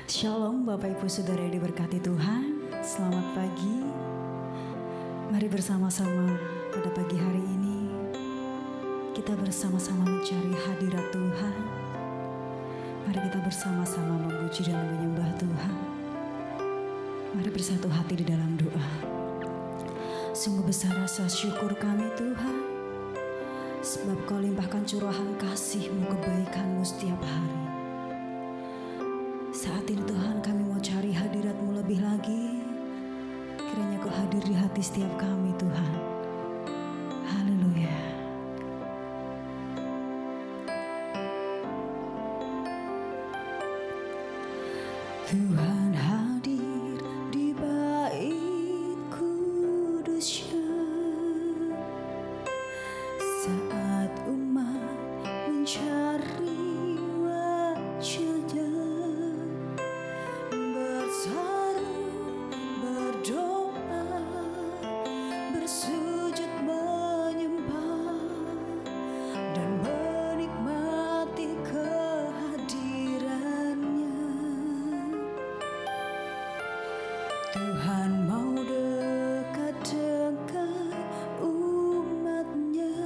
Shalom Bapak Ibu Saudara yang diberkati Tuhan. Selamat pagi. Mari bersama-sama pada pagi hari ini kita bersama-sama mencari hadirat Tuhan. Mari kita bersama-sama memuji dan menyembah Tuhan. Mari bersatu hati di dalam doa. Sungguh besar rasa syukur kami Tuhan, sebab Kau limpahkan curahan kasih-Mu, kebaikan-Mu setiap hari. Saat ini Tuhan, kami mau cari hadirat-Mu lebih lagi. Kiranya Kau hadir di hati setiap kami Tuhan. Haleluya. Tuhan hadir di bait kudus-Nya saat umat mencari wajah-Nya, berseru, berdoa, bersujud menyembah dan menikmati kehadiran-Nya. Tuhan mau dekat dengan umat-Nya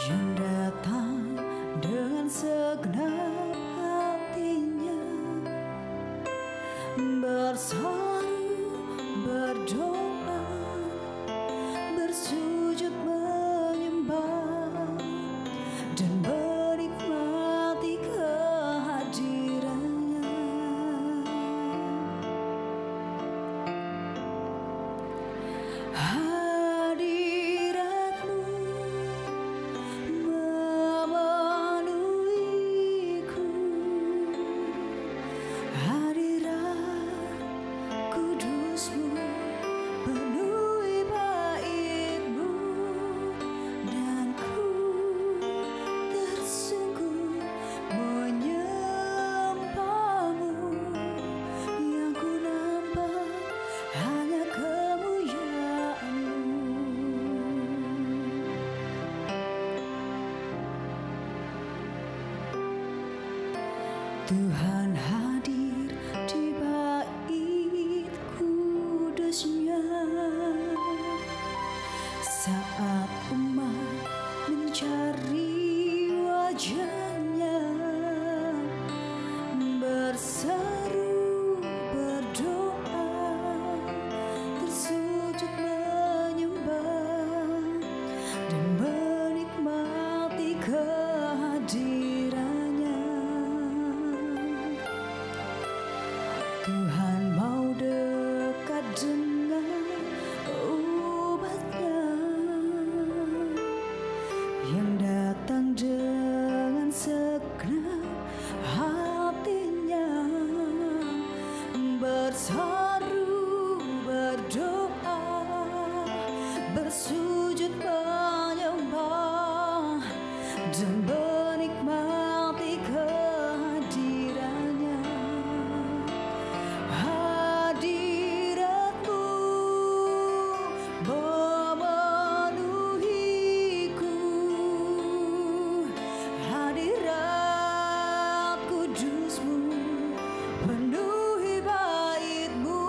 yang datang dengan segenap hatinya, berseru, berdoa, bersujud menyembah dan menikmati kehadiran-Nya. Hadirat-Mu memenuhiku, hadirat kudus-Mu penuhi bait-Mu, dan ku tersungguh menyembah-Mu. Yang ku nampak hanya kemuliaan-Mu. Tuhan hadir di bait kudus-Nya saat umat mencari wajah-Nya, berseru, berdoa, tersujud menyembah dan menikmati kehadiran-Nya. Tuhan mau dekat dengan umat-Nya yang datang dengan segenap hatinya, berseru, berdoa, bersujud menyembah dan menikmati kehadiran-Nya. Hadirat-Mu memenuhiku, hadirat kudus-Mu penuhi bait-Mu,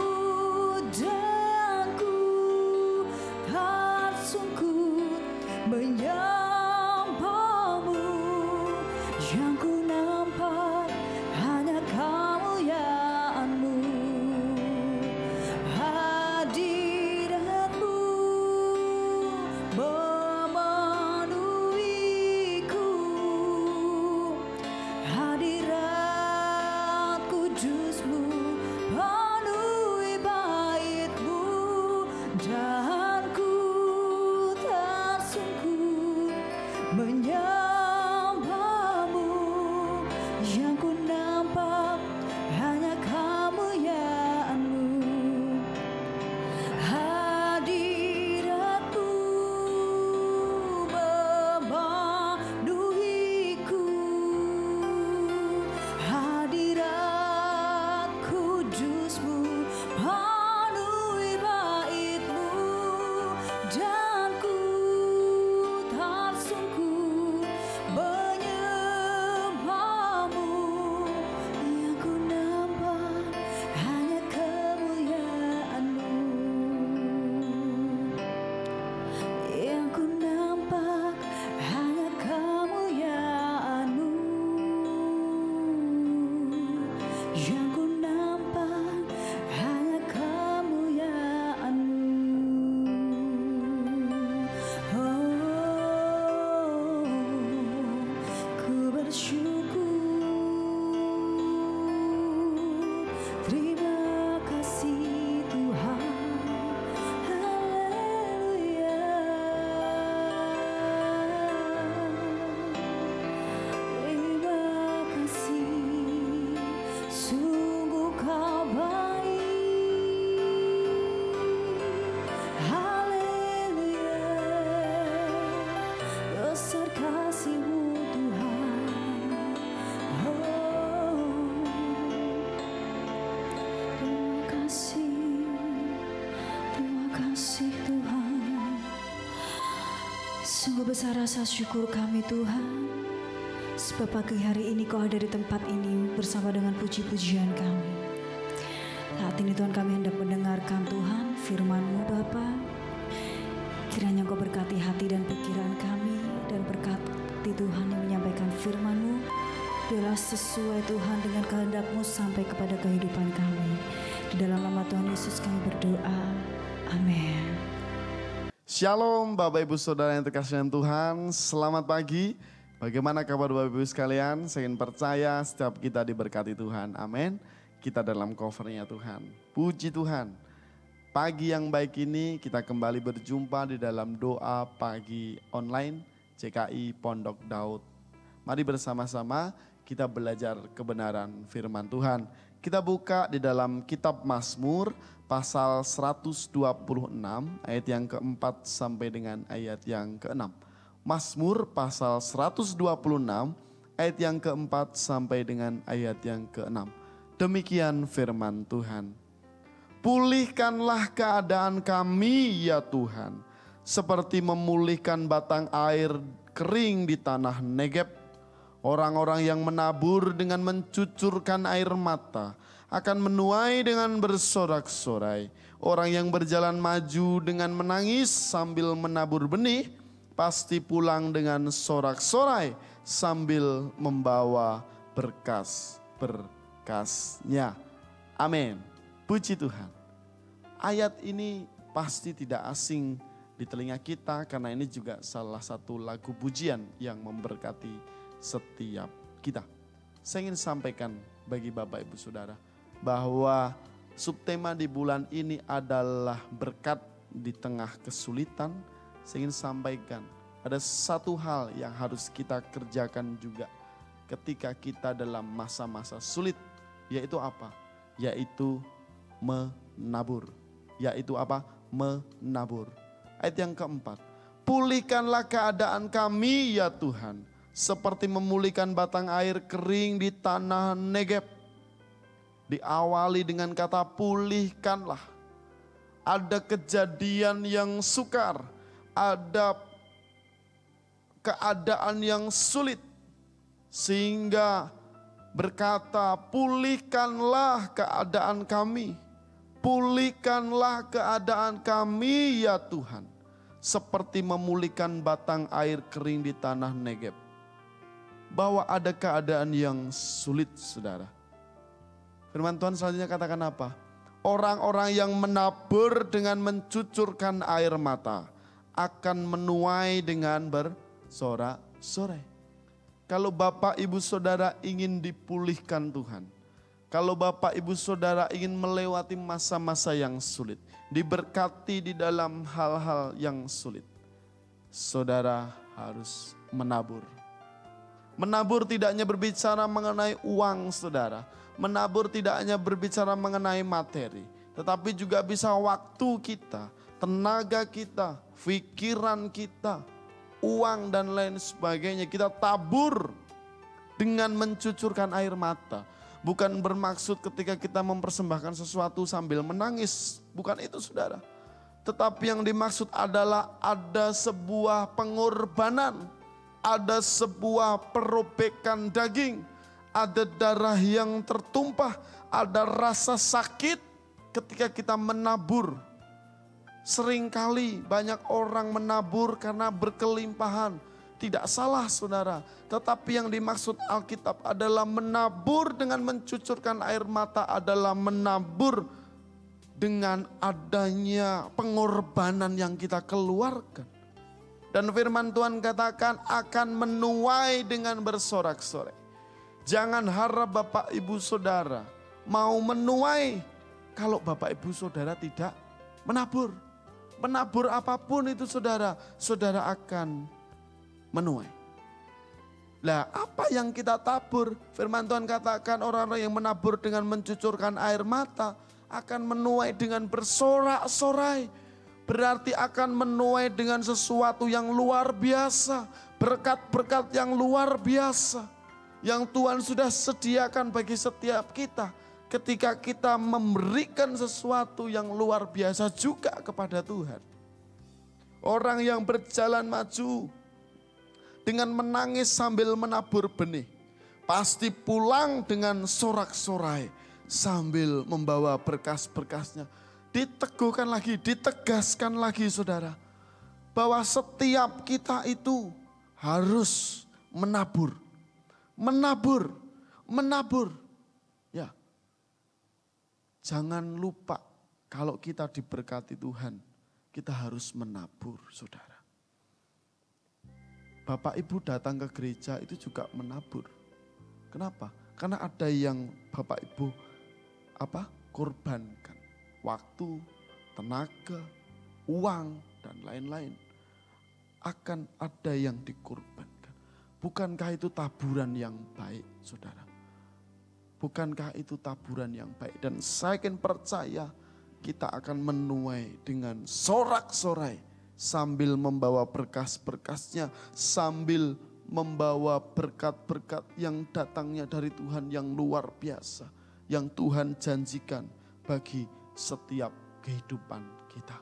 Sungguh besar rasa syukur kami Tuhan, sebab pagi hari ini Kau ada di tempat ini bersama dengan puji-pujian kami. Saat ini Tuhan kami hendak mendengarkan Tuhan firman-Mu Bapa. Kiranya Kau berkati hati dan pikiran kami, dan berkati Tuhan yang menyampaikan firman-Mu. Biarlah sesuai Tuhan dengan kehendak-Mu sampai kepada kehidupan kami. Di dalam nama Tuhan Yesus kami berdoa. Amin. Shalom Bapak Ibu Saudara yang terkasih dalam Tuhan, selamat pagi. Bagaimana kabar Bapak Ibu sekalian? Saya ingin percaya setiap kita diberkati Tuhan, amin. Kita dalam covernya Tuhan, puji Tuhan. Pagi yang baik ini kita kembali berjumpa di dalam doa pagi online CKI Pondok Daud. Mari bersama-sama kita belajar kebenaran firman Tuhan. Kita buka di dalam kitab Mazmur pasal 126 ayat yang keempat sampai dengan ayat yang keenam. Mazmur pasal 126 ayat yang keempat sampai dengan ayat yang keenam. Demikian firman Tuhan. Pulihkanlah keadaan kami ya Tuhan, seperti memulihkan batang air kering di tanah Negeb. Orang-orang yang menabur dengan mencucurkan air mata akan menuai dengan bersorak-sorai. Orang yang berjalan maju dengan menangis sambil menabur benih pasti pulang dengan sorak-sorai sambil membawa berkas-berkasnya. Amin. Puji Tuhan. Ayat ini pasti tidak asing di telinga kita karena ini juga salah satu lagu pujian yang memberkati setiap kita. Saya ingin sampaikan bagi Bapak Ibu Saudara bahwa subtema di bulan ini adalah berkat di tengah kesulitan. Saya ingin sampaikan ada satu hal yang harus kita kerjakan juga ketika kita dalam masa-masa sulit, yaitu apa? Yaitu menabur. Yaitu apa? Menabur. Ayat yang keempat, pulihkanlah keadaan kami ya Tuhan, seperti memulihkan batang air kering di tanah Negeb. Diawali dengan kata pulihkanlah. Ada kejadian yang sukar, ada keadaan yang sulit, sehingga berkata pulihkanlah keadaan kami. Pulihkanlah keadaan kami ya Tuhan, seperti memulihkan batang air kering di tanah Negeb. Bahwa ada keadaan yang sulit saudara. Firman Tuhan selanjutnya katakan apa? Orang-orang yang menabur dengan mencucurkan air mata akan menuai dengan bersorak-sorai. Kalau Bapak Ibu Saudara ingin dipulihkan Tuhan, kalau Bapak Ibu Saudara ingin melewati masa-masa yang sulit, diberkati di dalam hal-hal yang sulit, saudara harus menabur. Menabur tidak hanya berbicara mengenai uang saudara. Menabur tidak hanya berbicara mengenai materi. Tetapi juga bisa waktu kita, tenaga kita, pikiran kita, uang dan lain sebagainya. Kita tabur dengan mencucurkan air mata. Bukan bermaksud ketika kita mempersembahkan sesuatu sambil menangis. Bukan itu saudara. Tetapi yang dimaksud adalah ada sebuah pengorbanan. Ada sebuah perobekan daging, ada darah yang tertumpah, ada rasa sakit ketika kita menabur. Seringkali banyak orang menabur karena berkelimpahan. Tidak salah saudara, tetapi yang dimaksud Alkitab adalah menabur dengan mencucurkan air mata adalah menabur dengan adanya pengorbanan yang kita keluarkan. Dan firman Tuhan katakan akan menuai dengan bersorak-sorai. Jangan harap Bapak Ibu Saudara mau menuai kalau Bapak Ibu Saudara tidak menabur. Menabur apapun itu saudara, saudara akan menuai. Lah apa yang kita tabur? Firman Tuhan katakan orang-orang yang menabur dengan mencucurkan air mata akan menuai dengan bersorak-sorai. Berarti akan menuai dengan sesuatu yang luar biasa. Berkat-berkat yang luar biasa. Yang Tuhan sudah sediakan bagi setiap kita. Ketika kita memberikan sesuatu yang luar biasa juga kepada Tuhan. Orang yang berjalan maju dengan menangis sambil menabur benih, pasti pulang dengan sorak-sorai sambil membawa berkas-berkasnya. Diteguhkan lagi, ditegaskan lagi saudara, bahwa setiap kita itu harus menabur. Menabur, menabur. Ya, jangan lupa kalau kita diberkati Tuhan, kita harus menabur, saudara. Bapak Ibu datang ke gereja itu juga menabur. Kenapa? Karena ada yang Bapak Ibu korbankan. Waktu, tenaga, uang, dan lain-lain. Akan ada yang dikorbankan. Bukankah itu taburan yang baik, saudara? Bukankah itu taburan yang baik? Dan saya akan percaya kita akan menuai dengan sorak-sorai sambil membawa berkas-berkasnya, sambil membawa berkat-berkat yang datangnya dari Tuhan yang luar biasa, yang Tuhan janjikan bagi setiap kehidupan kita.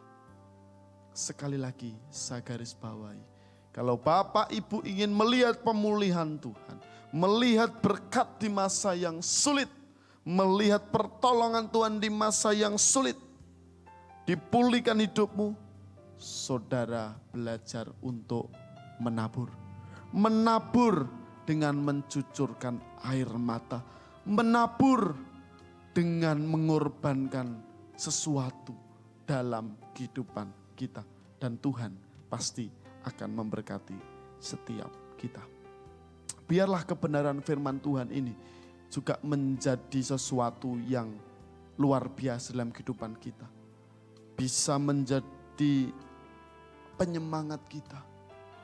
Sekali lagi saya garis bawahi, kalau Bapak Ibu ingin melihat pemulihan Tuhan, melihat berkat di masa yang sulit, melihat pertolongan Tuhan di masa yang sulit, dipulihkan hidupmu, saudara belajar untuk menabur. Menabur dengan mencucurkan air mata. Menabur dengan mengorbankan sesuatu dalam kehidupan kita. Dan Tuhan pasti akan memberkati setiap kita. Biarlah kebenaran firman Tuhan ini juga menjadi sesuatu yang luar biasa dalam kehidupan kita. Bisa menjadi penyemangat kita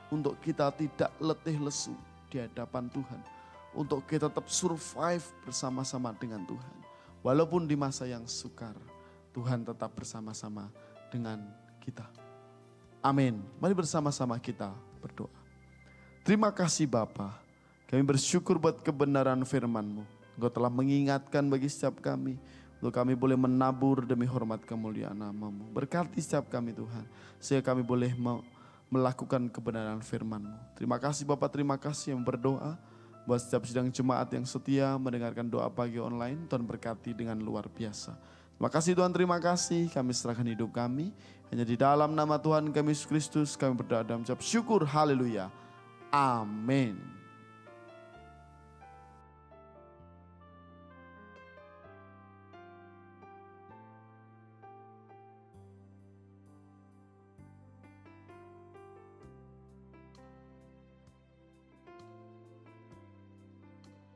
untuk kita tidak letih lesu di hadapan Tuhan, untuk kita tetap survive bersama-sama dengan Tuhan. Walaupun di masa yang sukar, Tuhan tetap bersama-sama dengan kita. Amin. Mari bersama-sama kita berdoa. Terima kasih Bapa, kami bersyukur buat kebenaran firman-Mu. Engkau telah mengingatkan bagi setiap kami, untuk kami boleh menabur demi hormat kemuliaan nama-Mu. Berkati setiap kami Tuhan, sehingga kami boleh melakukan kebenaran firman-Mu. Terima kasih Bapak, terima kasih yang berdoa. Buat setiap sidang jemaat yang setia mendengarkan doa pagi online, Tuhan berkati dengan luar biasa. Terima kasih Tuhan, terima kasih. Kami serahkan hidup kami. Hanya di dalam nama Tuhan kami Yesus Kristus kami berdoa dan mengucap syukur. Haleluya. Amin.